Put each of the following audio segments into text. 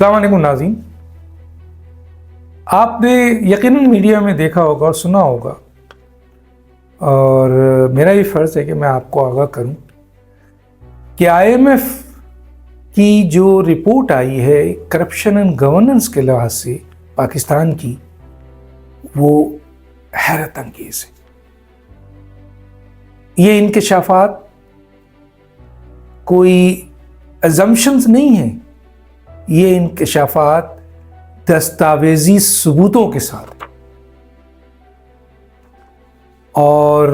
अस्सलाम वालेकुम नाज़रीन, आपने यकीनन मीडिया में देखा होगा और सुना होगा, और मेरा ये फ़र्ज़ है कि मैं आपको आगाह करूं कि IMF की जो रिपोर्ट आई है करप्शन एंड गवर्नेंस के लिहाज से पाकिस्तान की, वो हैरत अंगेज़ है। ये इंकशाफात कोई अजम्पशंस नहीं है, ये इंकशाफात दस्तावेजी सबूतों के साथ, और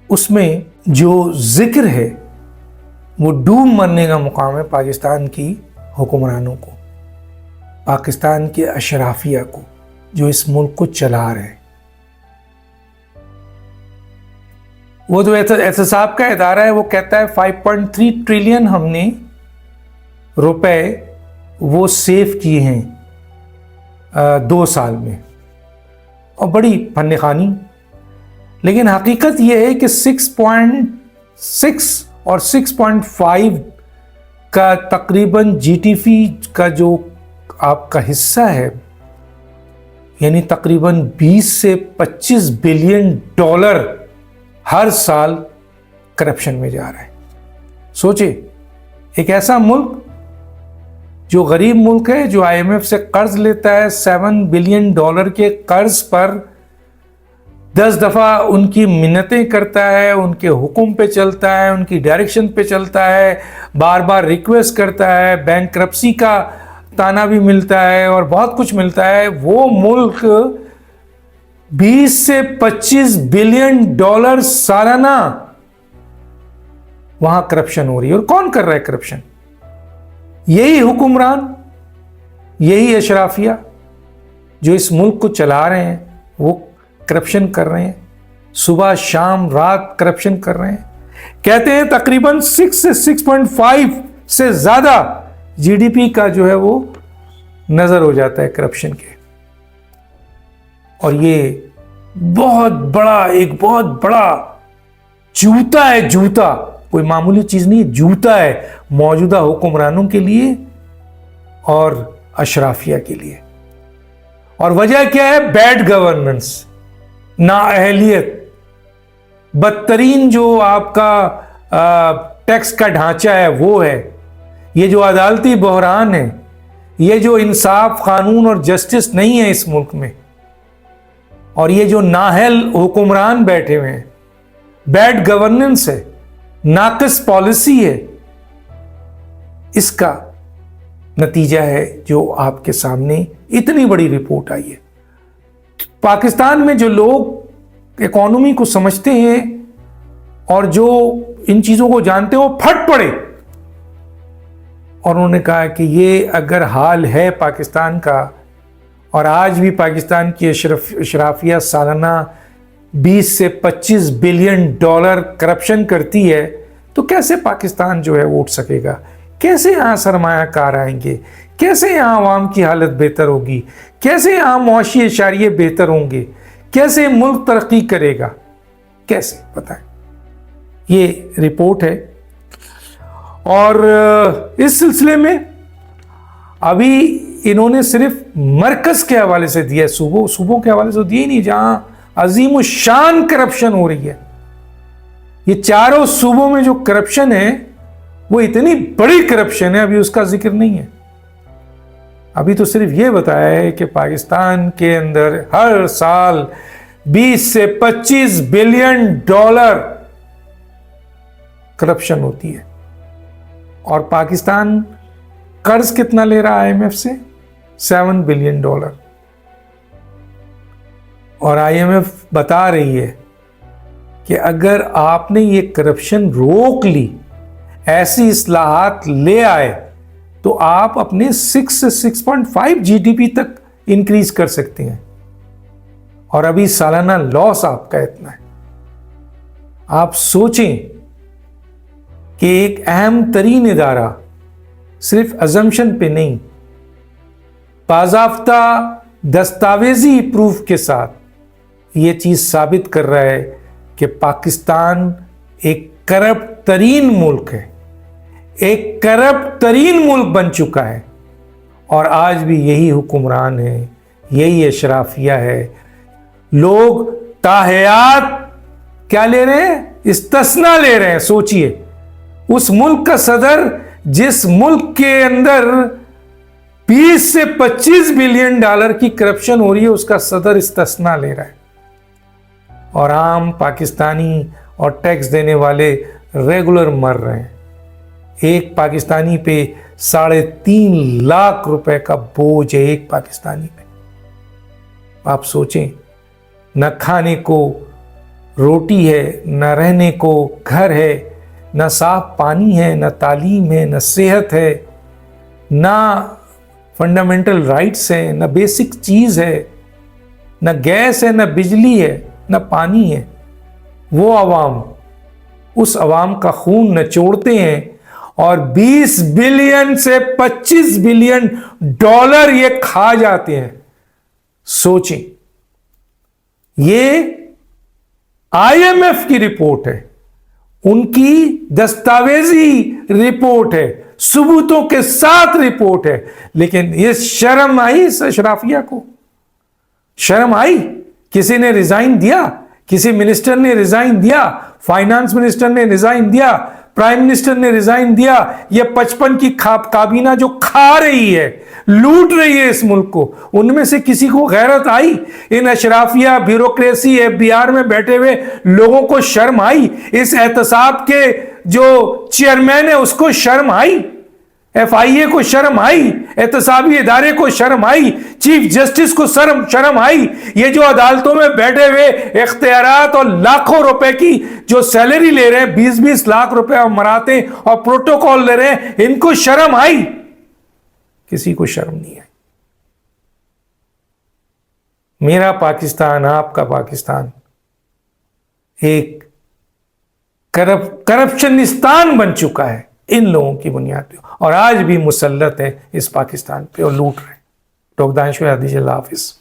उसमें जो जिक्र है वो डूब मरने का मुकाम है पाकिस्तान की हुक्मरानों को, पाकिस्तान के अशराफिया को, जो इस मुल्क को चला रहे हैं। वो जो एहतसाब का इदारा है वो कहता है 5.3 ट्रिलियन हमने रुपए वो सेव किए हैं 2 साल में, और बड़ी फन्नखानी। लेकिन हकीकत यह है कि 6.6 और 6.5 का तकरीबन GDP का जो आपका हिस्सा है, यानी तकरीबन 20 से 25 बिलियन डॉलर हर साल करप्शन में जा रहा है। सोचे, एक ऐसा मुल्क जो गरीब मुल्क है, जो IMF से कर्ज लेता है 7 बिलियन डॉलर के कर्ज पर 10 दफ़ा उनकी मिन्नतें करता है, उनके हुक्म पे चलता है, उनकी डायरेक्शन पे चलता है, बार बार रिक्वेस्ट करता है, बैंकरप्सी का ताना भी मिलता है और बहुत कुछ मिलता है, वो मुल्क 20 से 25 बिलियन डॉलर सालाना वहां करप्शन हो रही है। और कौन कर रहा है करप्शन? यही हुक्मरान, यही अशराफिया जो इस मुल्क को चला रहे हैं, वो करप्शन कर रहे हैं, सुबह शाम रात करप्शन कर रहे हैं। कहते हैं तकरीबन 6 से 6.5 से ज्यादा GDP का जो है वो नजर हो जाता है करप्शन के। और ये एक बहुत बड़ा जूता है, जूता, कोई मामूली चीज नहीं, जूता है मौजूदा हुक्मरानों के लिए और अशराफिया के लिए। और वजह क्या है? बैड गवर्नेंस, नाअहलियत, बदतरीन जो आपका टैक्स का ढांचा है वो है, ये जो अदालती बहरान है, ये जो इंसाफ, कानून और जस्टिस नहीं है इस मुल्क में, और ये जो नाअहल हुक्मरान बैठे हुए हैं, बैड गवर्नेंस है, नाक़िस पॉलिसी है, इसका नतीजा है जो आपके सामने इतनी बड़ी रिपोर्ट आई है। पाकिस्तान में जो लोग इकोनॉमी को समझते हैं और जो इन चीजों को जानते हैं, वो फट पड़े और उन्होंने कहा कि ये अगर हाल है पाकिस्तान का, और आज भी पाकिस्तान की अशराफिया सालाना 20 से 25 बिलियन डॉलर करप्शन करती है, तो कैसे पाकिस्तान जो है वो उठ सकेगा? कैसे यहाँ सरमायाकार आएंगे? कैसे यहाँ आवाम की हालत बेहतर होगी? कैसे यहाँ मुआशी इशारिये बेहतर होंगे? कैसे मुल्क तरक्की करेगा? कैसे? बताएं। ये रिपोर्ट है, और इस सिलसिले में अभी इन्होंने सिर्फ मरकज के हवाले से दिया, सूबों के हवाले से दिया ही नहीं, जहां अजीम शान करप्शन हो रही है। ये चारों सूबों में जो करप्शन है वो इतनी बड़ी करप्शन है, अभी उसका जिक्र नहीं है। अभी तो सिर्फ ये बताया है कि पाकिस्तान के अंदर हर साल 20 से 25 बिलियन डॉलर करप्शन होती है। और पाकिस्तान कर्ज कितना ले रहा है IMF से? 7 बिलियन डॉलर। और IMF बता रही है कि अगर आपने ये करप्शन रोक ली, ऐसी इस्लाहात ले आए, तो आप अपने 6 से 6.5 GDP तक इंक्रीज कर सकते हैं। और अभी सालाना लॉस आपका इतना है। आप सोचें कि एक अहम तरीन इदारा सिर्फ अजम्पशन पे नहीं, बाज़ाफ्ता दस्तावेजी प्रूफ के साथ ये चीज साबित कर रहा है कि पाकिस्तान एक करप्ट तरीन मुल्क है, एक करप्ट तरीन मुल्क बन चुका है। اور آج بھی یہی حکمران ہے, یہی اشرافیہ ہے. لوگ تاحیات کیا لے رہے ہیں؟ استثنا لے رہے ہیں. سوچئے, اس ملک کا صدر جس ملک کے اندر 20 سے 25 بلین ڈالر کی کرپشن ہو رہی ہے, اس کا صدر استثنا لے رہا ہے, اور عام پاکستانی اور ٹیکس دینے والے ریگولر مر رہے ہیں. ایک پاکستانی پہ 3.5 لاکھ روپے کا بوجھ ہے, ایک پاکستانی پہ. آپ سوچیں, نہ کھانے کو روٹی ہے, نہ رہنے کو گھر ہے, نہ صاف پانی ہے, نہ تعلیم ہے, نہ صحت ہے, نہ فنڈامنٹل رائٹس ہے, نہ بیسک چیز ہے, نہ گیس ہے, نہ بجلی ہے, نہ پانی ہے. وہ عوام اس عوام کا خون نچوڑتے ہیں اور 20 بلین سے 25 بلین ڈالر یہ کھا جاتے ہیں. سوچیں, یہ IMF کی رپورٹ ہے, ان کی دستاویزی رپورٹ ہے, ثبوتوں کے ساتھ رپورٹ ہے. لیکن یہ شرم آئی اس اشرافیہ کو؟ شرم آئی؟ کسی نے ریزائن دیا؟ کسی منسٹر نے ریزائن دیا؟ فائنانس منسٹر نے ریزائن دیا؟ پرائم منسٹر نے ریزائن دیا؟ یہ 55 کی کابینہ جو کھا رہی ہے, لوٹ رہی ہے اس ملک کو, ان میں سے کسی کو غیرت آئی؟ ان اشرافیہ بیوروکریسی FBR میں بیٹھے ہوئے لوگوں کو شرم آئی؟ اس احتساب کے جو چیئرمین ہے اس کو شرم آئی؟ FIA کو شرم آئی؟ احتسابی ادارے کو شرم آئی؟ چیف جسٹس کو شرم آئی؟ یہ جو عدالتوں میں بیٹھے ہوئے اختیارات اور لاکھوں روپے کی جو سیلری لے رہے ہیں, 20 لاکھ روپے اور مراتے اور پروٹوکول لے رہے ہیں, ان کو شرم آئی؟ کسی کو شرم نہیں آئی. میرا پاکستان, آپ کا پاکستان ایک کرپشنستان بن چکا ہے ان لوگوں کی بنیاد پہ, اور آج بھی مسلط ہے اس پاکستان پہ اور لوٹ رہے ہیں. ڈاکٹر دانشور, اللہ حافظ.